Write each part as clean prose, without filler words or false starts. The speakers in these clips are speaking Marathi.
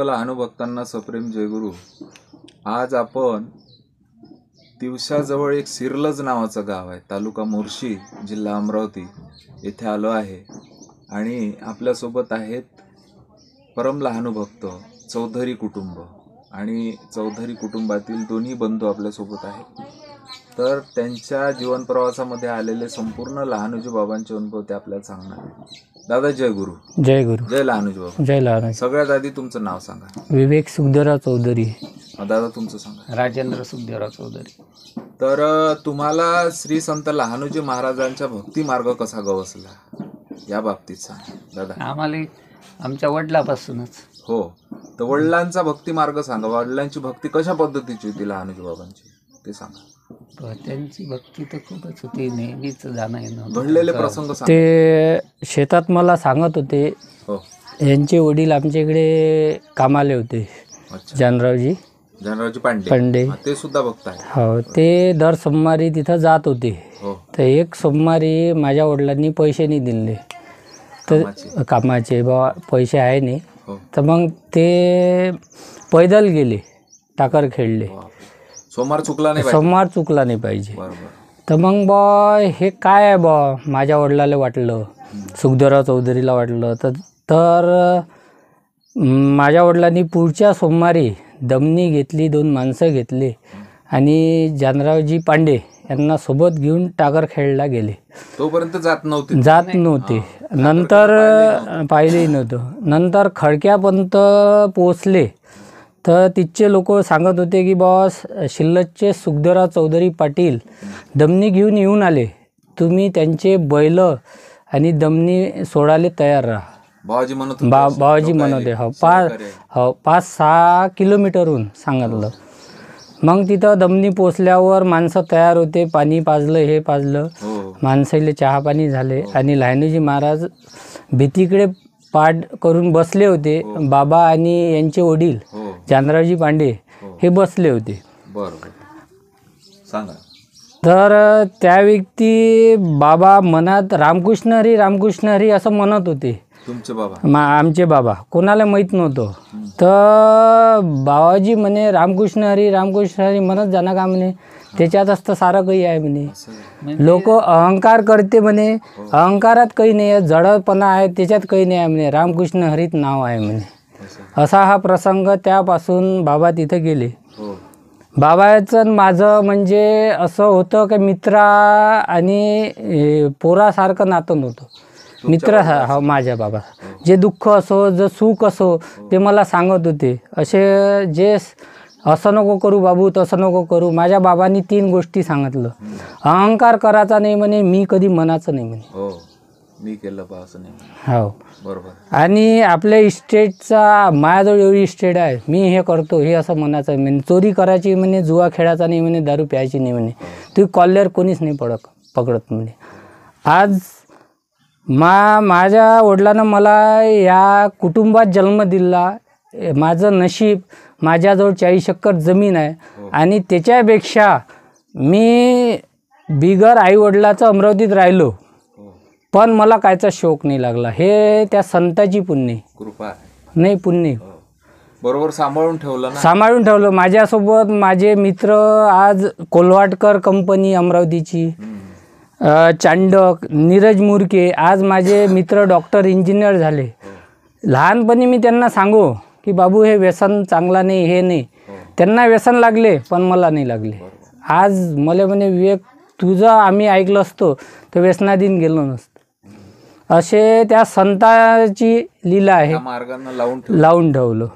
सर्व लहानुभक्तांना सप्रेम जयगुरु. आज आपण तिवसाजवळ एक सिरलज नावाचं गाव आहे, तालुका मोर्शी, जिल्हा अमरावती येथे आलो आहे. आणि आपल्यासोबत आहेत परम लहानुभक्त चौधरी कुटुंब, आणि चौधरी कुटुंबातील दोन्ही बंधू आपल्यासोबत आहेत. तर त्यांच्या जीवन प्रवासामध्ये आलेले संपूर्ण लहानोजी बाबांचे अनुभव ते आपल्याला सांगणार आहेत. दादा जय गुरु. जय गुरु. जय लहानोजी बाबा. जय लहानोजी. सगळ्यात आधी तुमचं नाव सांगा. विवेक सुखदेवराव चौधरी. दादा तुमचं सांगा. राजेंद्र सुखदेवराव चौधरी. तर तुम्हाला श्री संत लहानोजी महाराजांचा भक्ती मार्ग कसा गवसला या बाबतीत सांगा दादा. आम्हाला आमच्या वडिलापासूनच. हो, तर वडिलांचा भक्ती मार्ग सांगा. वडिलांची भक्ती कशा पद्धतीची होती लहानोजी बाबांची ते सांगा. त्यांची भक्ती तर खूपच होती, नेहमीच जाणं येणं. घडलेले प्रसंग सांगा. ते शेतात मला सांगत होते. हो, यांचे वडील आमच्याकडे कामाले होते. जानरावजी पांडे. ते सुद्धा भक्त आहेत. हो, ते दर सोमवारी तिथं जात होते. हो, तर एक सोमवारी माझ्या वडिलांनी पैसे नाही दिले, तर कामाचे बा पैसे आहे नाही. हो, तर मग ते पैदल गेले, टाकर खेळले. सोमवार चुकला नाही पाहिजे. बरोबर. तर मग बा हे काय आहे बा, माझ्या वडिलाला वाटलं, सुखदेवराव चौधरीला वाटलं. तर माझ्या वडिलांनी पुढच्या सोमवारी दमनी घेतली, 2 माणसं घेतली आणि जानरावजी पांडे यांना सोबत घेऊन टाकर खेळला गेले. तोपर्यंत जात नव्हते. नंतर पाहिलेही नव्हतं. नंतर खडक्यापर्यंत पोचले तर तिथचे लोक सांगत होते की बॉस, शिल्लकचे सुखदेवराव चौधरी पाटील दमनी घेऊन येऊन आले, तुम्ही त्यांचे बैल आणि दमनी सोडायला तयार राहा. बाबाजी म्हणत होते. हो, 5-6 किलोमीटरहून सांगितलं. मग तिथं दमनी पोचल्यावर माणसं तयार होते, पाणी पाजलं, हे पाजलं, माणसाले चहा पाणी झाले. आणि लहानोजी महाराज भीतीकडे पाठ करून बसले होते. बाबा आणि यांचे वडील जानरावजी पांडे हे बसले होते. तर त्या व्यक्ती बाबा मनात रामकृष्ण हरी रामकृष्ण हरी असं म्हणत होते. आमचे बाबा कोणाला माहीत नव्हतं. तर बाबाजी म्हणे रामकृष्ण हरी म्हणत जाणं का म्हणे, त्याच्यातच तर सारं काही आहे म्हणे. लोक अहंकार करते म्हणे, अहंकारात काही नाही आहे, जडपणा आहे त्याच्यात काही नाही आहे म्हणे, रामकृष्ण हरीत नाव आहे म्हणे. असा हा प्रसंग. त्यापासून बाबा तिथे गेले. बाबाचं माझं म्हणजे असं होतं की मित्रा आणि पोरासारखं नातं नव्हतं. मित्र हा माझ्या बाबा, जे दुःख असो, जे सुख असो, ते मला सांगत होते. असे जे असं नको करू बाबू, तसं नको करू. माझ्या बाबांनी 3 गोष्टी सांगितलं. अहंकार करायचा नाही म्हणे, मी कधी मनाचं नाही म्हणे, मी केलं बा असं नाही. हो, बरोबर. आणि आपल्या इस्टेटचा, माझ्याजवळ एवढी इस्टेट आहे, मी हे करतो हे असं म्हणायचं म्हणे. चोरी करायची म्हणे, जुआ खेळायचा नाही म्हणे, दारू प्यायची नाही म्हणे, तू कॉलर कोणीच नाही पकडत म्हणे. आज माझ्या वडिलांना मला या कुटुंबात जन्म दिला. माझं नशीब, माझ्याजवळ 40 एकर जमीन आहे. आणि त्याच्यापेक्षा मी बिगर आईवडिलाचं अमरावतीत राहिलो, पण मला कायचा शौक नाही लागला. हे त्या संताची पुण्य, कृपा नाही पुण्य. बरोबर सांभाळून ठेवलं. माझ्यासोबत माझे मित्र आज कोल्हाटकर कंपनी अमरावतीची, चांडक, नीरज मुरके, आज माझे मित्र डॉक्टर इंजिनियर झाले. लहानपणी मी त्यांना सांगू की बाबू हे व्यसन चांगला नाही, हे नाही. त्यांना व्यसन लागले पण मला नाही लागले. आज मला म्हणे विवेक, तुझं आम्ही ऐकलं असतो तर व्यसनाधीन गेलो नसतो. असे त्या संताची लीला आहे. लावून ठेवलं.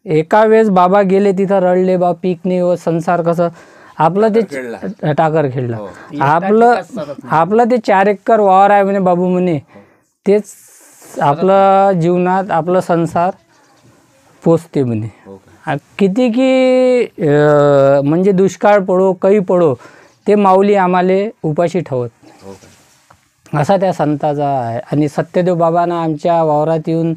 एका वेळेस बाबा गेले, तिथं रडले, बा पीक नाही होत, संसार कसं. आपलं ते टाकर खेळला. आपलं ते 4 एकर वावर आहे म्हणे बाबू म्हणे, तेच आपलं जीवनात आपलं संसार पोचते म्हणे. किती की म्हणजे दुष्काळ पडो, काही पडो, ते माऊली आम्हाला उपाशी ठेवत. असा त्या संताचा आहे. आणि सत्यदेव बाबांना आमच्या वावरात येऊन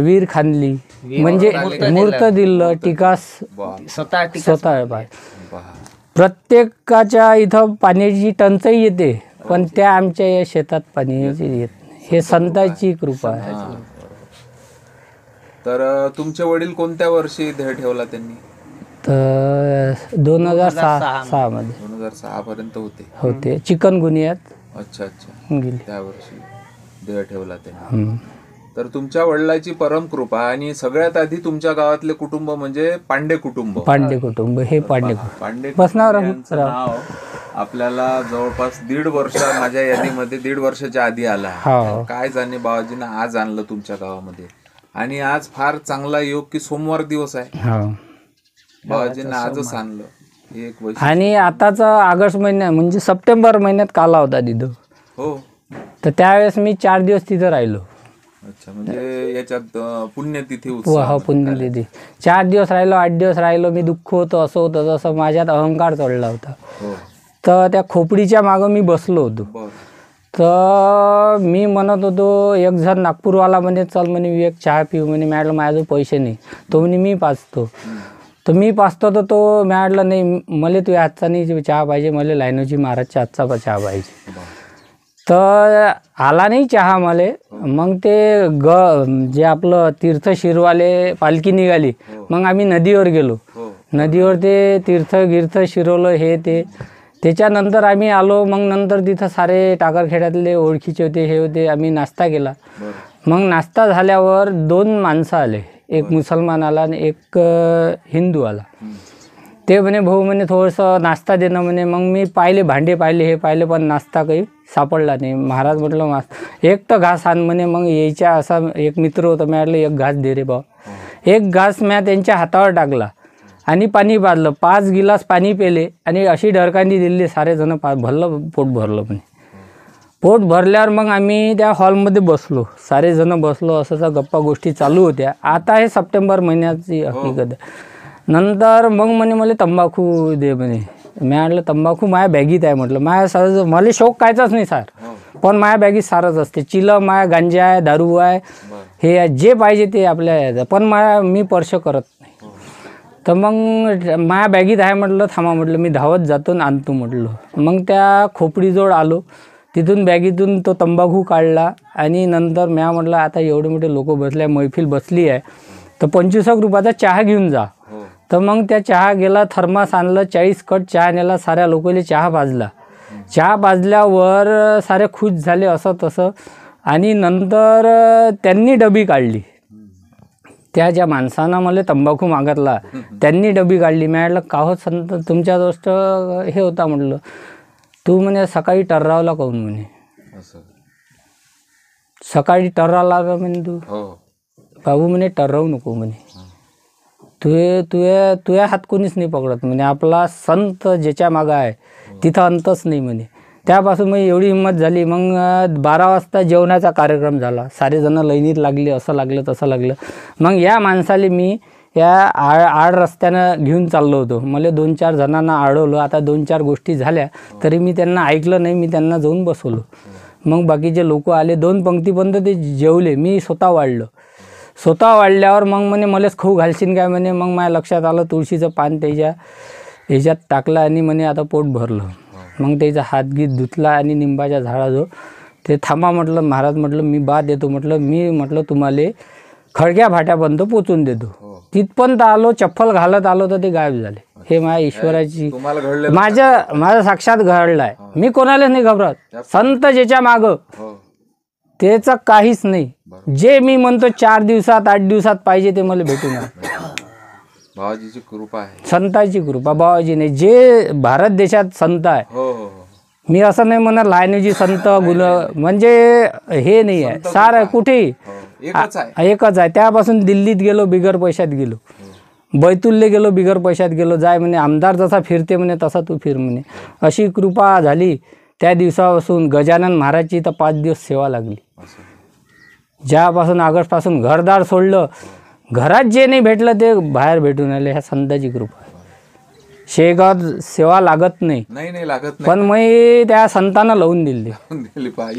वीर खांदली, म्हणजे मूर्त दिलं, टिकास स्वतः. प्रत्येकाच्या इथं पाण्याची टंचाई येते, पण त्या आमच्या या शेतात पाणी येत नाही. हे संताची कृपा आहे. तर तुमचे वडील कोणत्या वर्षी ध्येय ठेवला त्यांनी? तर 2006 मध्ये 2006 पर्यंत होते चिकनगुनियात. अच्छा अच्छा, गेले. त्या वर्षी ध्येय ठेवला त्यांनी. तर तुमच्या वडिलांची परमकृपा. आणि सगळ्यात आधी तुमच्या गावातले कुटुंब म्हणजे पांडे कुटुंब. पांडे कुटुंब, हे पांडे पांडे बसणार यांचं नाव आपल्याला जवळपास 1.5 वर्ष, माझ्या यादीमध्ये 1.5 वर्षाच्या आधी आला. हो. काय जाणे बाबाजीनं आज आणलं तुमच्या गावामध्ये. आणि आज फार चांगला योग की सोमवार दिवस आहे. हो. बाबाजींना आजच आणलं, हे एक वैशिष्ट्य. आणि आताच ऑगस्ट महिन्यात म्हणजे सप्टेंबर महिन्यात काला होता तिथं. हो. तर त्यावेळेस मी 4 दिवस तिथं राहिलो. अच्छा, म्हणजे याच्यात पुण्यतिथी हो, उत्सव. पुण्यतिथी 4 दिवस राहिलो, 8 दिवस राहिलो. मी दुःख होतं, असं होतं तसं, माझ्यात अहंकार चढला होता. हो. तर त्या खोपडीच्या मागं मी बसलो होतो. बरं. तर मी म्हणत होतो, एक जण नागपूरवाला म्हणे चल म्हणे एक चहा पिऊ म्हणे. मॅडम माझ्याजवळ पैसे नाही. तो म्हणे मी पाचतो. तर मी पाचतो. तर तो मॅडला नाही, मला तुझ्या हातचा नाही चहा पाहिजे, मला लायनोजी महाराजच्या हातचा चहा पाहिजे. तर आला नाही चहा मला. मग ते जे आपलं तीर्थ शिरवाले पालखी निघाली. मग आम्ही नदीवर गेलो. नदीवर ते तीर्थ गिर्थ शिरवलं हे ते. त्याच्यानंतर आम्ही आलो. मग नंतर तिथं सारे टाकरखेड्यातले ओळखीचे होते, हे होते. आम्ही नाश्ता केला. मग नाश्ता झाल्यावर 2 माणसं आले, एक मुसलमान आला आणि एक हिंदू आला. ते म्हणे भाऊ म्हणे थोडंसं नाश्ता देणं म्हणे. मग मी पाहिले, भांडे पाहिले, हे पाहिले, पण नाश्ता काही सापडला नाही. महाराज म्हटलं एक तर घास आण म्हणे. मग यायच्या असा एक मित्र होता, मी म्हटलं एक घास दे रे बा. एक घास म्या त्यांच्या हातावर टाकला आणि पाणी पाजलं. 5 गिलास पाणी पेले आणि अशी डरकांडी दिली. सारे जण भरलं, पोट भरलं म्हणे. पोट भरल्यावर मग आम्ही त्या हॉलमध्ये बसलो, सारे जण बसलो. असं गप्पा गोष्टी चालू होत्या. आता हे सप्टेंबर महिन्याची हकीकत आहे. नंतर मग म्हणे मला तंबाखू दे म्हणे. मी म्हटलं तंबाखू माझ्या बॅगीत आहे म्हटलं. माझ्या सहज मला शौक कायचाच नाही सार, पण माझ्या बॅगीत सारच असते. चिलम आहे, गांजा आहे, दारू आहे, हे आहे, जे पाहिजे ते आपल्या. पण मी स्पर्श करत नाही. तर मग माझ्या बॅगीत आहे म्हटलं. थांबा म्हटलं, मी धावत जातो आणि आणतो म्हटलं. मग त्या खोपडीजवळ आलो. तिथून बॅगीतून तो तंबाखू काढला आणि नंतर म्या म्हटलं आता एवढे मोठे लोक बसले, मैफिल बसली आहे, तर 25 रुपयाचा चहा घेऊन जा. तर मग त्या चहा गेला, थर्मास आणलं, 40 कट चहा नेला. साऱ्या लोकांना चहा पाजला. चहा पाजल्यावर सारे खुश झाले, असं तसं. आणि नंतर त्यांनी डबी काढली. त्या ज्या माणसानं मला तंबाखू मागितला त्यांनी डबी काढली. मी म्हटलं का हो संत, तुमच्या दोस्त हे होता म्हटलं. तू म्हणे सकाळी टर्रावला काहून म्हणे. सकाळी टर्रावला म्हणे तू. बाबू म्हणे टर्रावू नको म्हणे. तुझ्या हात कोणीच नाही पकडत म्हणे. आपला संत ज्याच्या मागं आहे तिथं अंतच नाही म्हणे. त्यापासून मग एवढी हिंमत झाली. मग 12 वाजता जेवणाचा कार्यक्रम झाला. सारेजण लाईनीत लागले, असं लागलं तसं लागलं. मग या माणसाला मी या आड रस्त्यानं घेऊन चाललो होतो. मला 2-4 जणांना अडवलं. आता 2-4 गोष्टी झाल्या तरी मी त्यांना ऐकलं नाही. मी त्यांना जाऊन बसवलो. मग बाकीचे लोक आले. 2 पंक्तीपर्यंत ते जेवले. मी स्वतः वाढलं. स्वतः वाढल्यावर मग म्हणे मलाच खाऊ घालशील काय म्हणे. मग माझ्या लक्षात आलं, तुळशीचं पान त्याच्या ह्याच्यात टाकलं आणि म्हणे आता पोट भरलं. मग त्याचा हातगीत धुतला आणि निंबाच्या झाडाजवळ ते थांबा म्हटलं. महाराज म्हटलं मी बाद येतो म्हटलं. मी म्हटलं तुम्हाला खडक्या फाट्यापर्यंत पोचून देतो. तिथपर्यंत आलो, चप्पल घालत आलो तर ते गायब झाले. हे माझ्या ईश्वराची, माझं साक्षात घडलं आहे. मी कोणालाच नाही घाबरत. संत ज्याच्या मागं त्याचं काहीच नाही. जे मी म्हणतो 4 दिवसात 8 दिवसात पाहिजे ते मला भेटून बाबाजीची कृपा आहे, संतांची कृपा. बाबाजी नाही, जे भारत देशात संत आहे. मी असं नाही म्हणत लायनोजी संत गुण म्हणजे हे नाही आहे. सार आहे कुठेही एकच आहे. त्यापासून दिल्लीत गेलो बिगर पैशात गेलो, बैतूलले गेलो बिगर पैशात गेलो. जाय म्हणे आमदार जसा फिरते म्हणे तसा तू फिर म्हणे. अशी कृपा झाली. त्या दिवसापासून गजानन महाराजची तर 5 दिवस सेवा लागली. ज्यापासून ऑगस्टपासून घरदार सोडलं, घरात जे नाही भेटलं ते बाहेर भेटून आले. ह्या संतांची कृपा. शेगावात सेवा लागत नाही, पण मी त्या संतांना लावून दिली.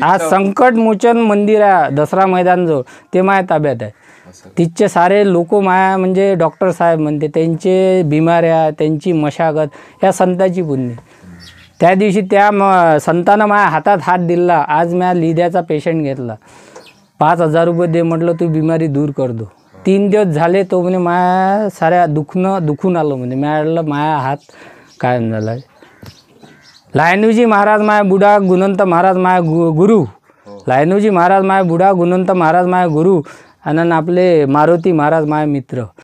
आज संकट मोचन मंदिर आहे दसरा मैदान जो, ते माझ्या ताब्यात आहे. तिथचे सारे लोक माया म्हणजे डॉक्टर साहेब म्हणते, त्यांचे बिमाऱ्या, त्यांची मशागत ह्या संतांची पुण्य. त्या दिवशी त्या संतानं माझ्या हातात हात दिला. आज मी लिद्याचा पेशंट घेतला. 5,000 रुपये दे म्हटलं, तू बिमारी दूर कर दो. 3 दिवस झाले तो म्हणे माया साऱ्या दुखून आलो म्हणे. मिळालं माया हात कायम झाला. लायनूजी महाराज माया बुडा गुणवंत महाराज माया गुरु. लायनूजी महाराज माया बुडा गुणवंत महाराज माया गुरु. आणि आपले मारुती महाराज माया मित्र.